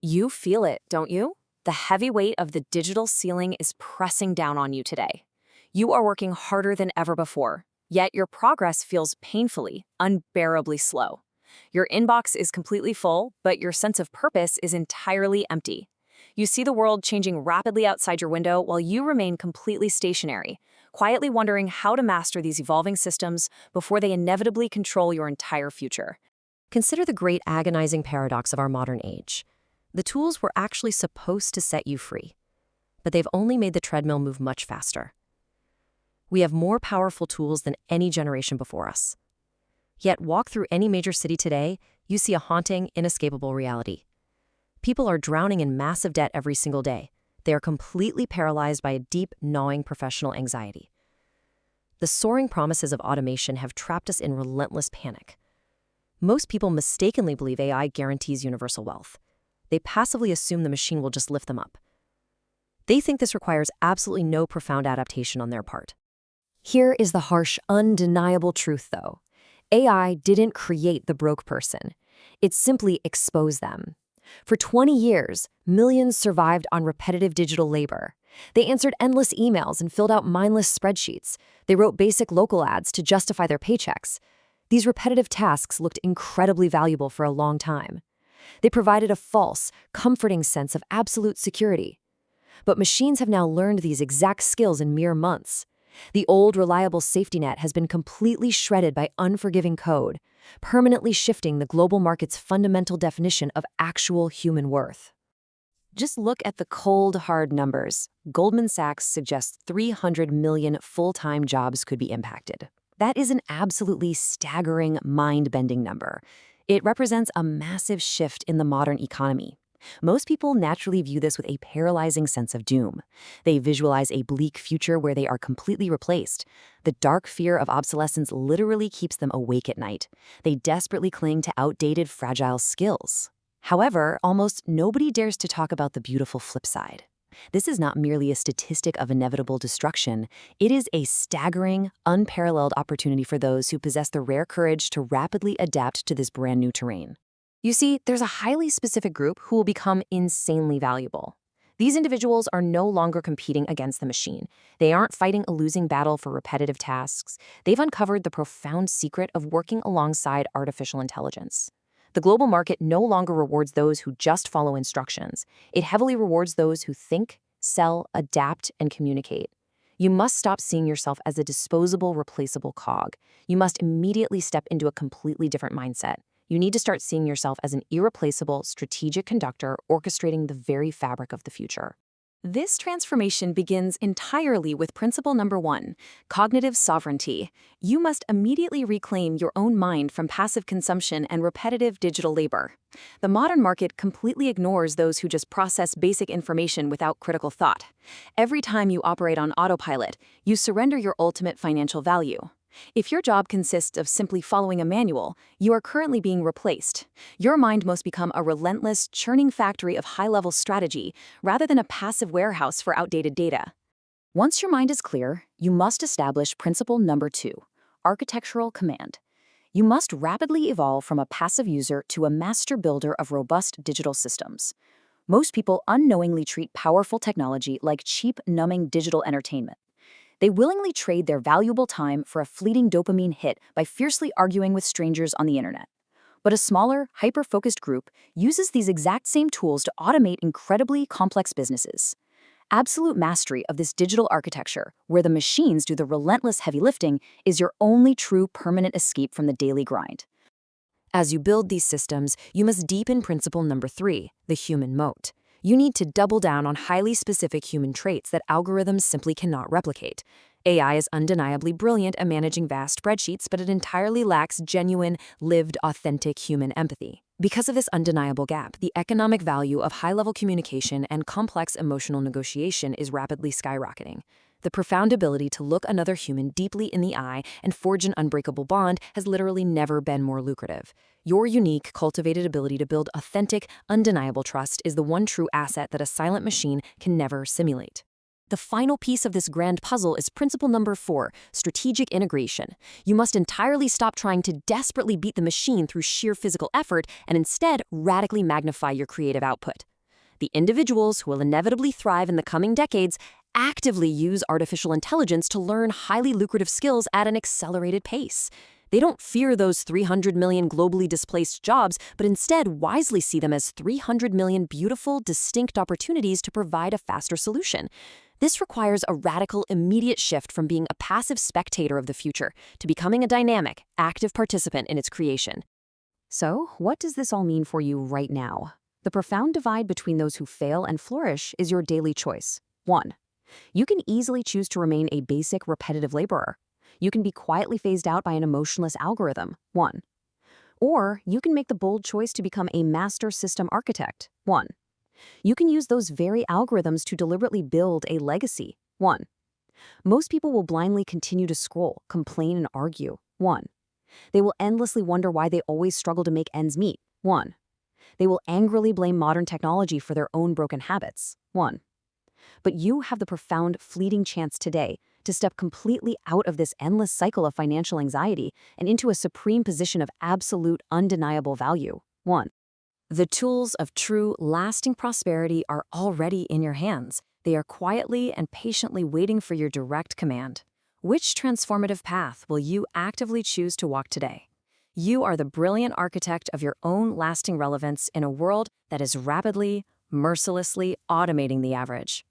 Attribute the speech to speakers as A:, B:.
A: You feel it, don't you? The heavy weight of the digital ceiling is pressing down on you today. You are working harder than ever before, yet your progress feels painfully, unbearably slow. Your inbox is completely full, but your sense of purpose is entirely empty. You see the world changing rapidly outside your window while you remain completely stationary, quietly wondering how to master these evolving systems before they inevitably control your entire future.
B: Consider the great agonizing paradox of our modern age. The tools were actually supposed to set you free, but they've only made the treadmill move much faster. We have more powerful tools than any generation before us. Yet walk through any major city today, you see a haunting, inescapable reality. People are drowning in massive debt every single day. They are completely paralyzed by a deep, gnawing professional anxiety. The soaring promises of automation have trapped us in relentless panic. Most people mistakenly believe AI guarantees universal wealth. They passively assume the machine will just lift them up. They think this requires absolutely no profound adaptation on their part. Here is the harsh, undeniable truth, though. AI didn't create the broke person. It simply exposed them. For 20 years, millions survived on repetitive digital labor. They answered endless emails and filled out mindless spreadsheets. They wrote basic local ads to justify their paychecks. These repetitive tasks looked incredibly valuable for a long time. They provided a false, comforting sense of absolute security. But machines have now learned these exact skills in mere months. The old, reliable safety net has been completely shredded by unforgiving code, permanently shifting the global market's fundamental definition of actual human worth. Just look at the cold, hard numbers. Goldman Sachs suggests 300 million full-time jobs could be impacted. That is an absolutely staggering, mind-bending number. It represents a massive shift in the modern economy. Most people naturally view this with a paralyzing sense of doom. They visualize a bleak future where they are completely replaced. The dark fear of obsolescence literally keeps them awake at night. They desperately cling to outdated, fragile skills. However, almost nobody dares to talk about the beautiful flip side. This is not merely a statistic of inevitable destruction. It is a staggering, unparalleled opportunity for those who possess the rare courage to rapidly adapt to this brand new terrain. You see, there's a highly specific group who will become insanely valuable. These individuals are no longer competing against the machine. They aren't fighting a losing battle for repetitive tasks. They've uncovered the profound secret of working alongside artificial intelligence. The global market no longer rewards those who just follow instructions. It heavily rewards those who think, sell, adapt, and communicate. You must stop seeing yourself as a disposable, replaceable cog. You must immediately step into a completely different mindset. You need to start seeing yourself as an irreplaceable, strategic conductor orchestrating the very fabric of the future. This transformation begins entirely with principle number 1, cognitive sovereignty. You must immediately reclaim your own mind from passive consumption and repetitive digital labor. The modern market completely ignores those who just process basic information without critical thought. Every time you operate on autopilot, you surrender your ultimate financial value. If your job consists of simply following a manual, you are currently being replaced. Your mind must become a relentless, churning factory of high-level strategy rather than a passive warehouse for outdated data. Once your mind is clear, you must establish principle number 2, architectural command. You must rapidly evolve from a passive user to a master builder of robust digital systems. Most people unknowingly treat powerful technology like cheap, numbing digital entertainment. They willingly trade their valuable time for a fleeting dopamine hit by fiercely arguing with strangers on the internet. But a smaller, hyper-focused group uses these exact same tools to automate incredibly complex businesses. Absolute mastery of this digital architecture, where the machines do the relentless heavy lifting, is your only true permanent escape from the daily grind. As you build these systems, you must deepen principle number 3, the human moat. You need to double down on highly specific human traits that algorithms simply cannot replicate. AI is undeniably brilliant at managing vast spreadsheets, but it entirely lacks genuine, lived, authentic human empathy. Because of this undeniable gap, the economic value of high-level communication and complex emotional negotiation is rapidly skyrocketing. The profound ability to look another human deeply in the eye and forge an unbreakable bond has literally never been more lucrative. Your unique, cultivated ability to build authentic, undeniable trust is the one true asset that a silent machine can never simulate. The final piece of this grand puzzle is principle number 4, strategic integration. You must entirely stop trying to desperately beat the machine through sheer physical effort and instead radically magnify your creative output. The individuals who will inevitably thrive in the coming decades actively use artificial intelligence to learn highly lucrative skills at an accelerated pace. They don't fear those 300 million globally displaced jobs, but instead wisely see them as 300 million beautiful, distinct opportunities to provide a faster solution. This requires a radical, immediate shift from being a passive spectator of the future to becoming a dynamic, active participant in its creation.
A: So, what does this all mean for you right now? The profound divide between those who fail and flourish is your daily choice. 1. You can easily choose to remain a basic, repetitive laborer. You can be quietly phased out by an emotionless algorithm. 1. Or you can make the bold choice to become a master system architect. 1. You can use those very algorithms to deliberately build a legacy. 1. Most people will blindly continue to scroll, complain, and argue. 1. They will endlessly wonder why they always struggle to make ends meet. 1. They will angrily blame modern technology for their own broken habits. 1. But you have the profound, fleeting chance today to step completely out of this endless cycle of financial anxiety and into a supreme position of absolute, undeniable value. 1.
B: The tools of true, lasting prosperity are already in your hands. They are quietly and patiently waiting for your direct command. Which transformative path will you actively choose to walk today? You are the brilliant architect of your own lasting relevance in a world that is rapidly, mercilessly automating the average.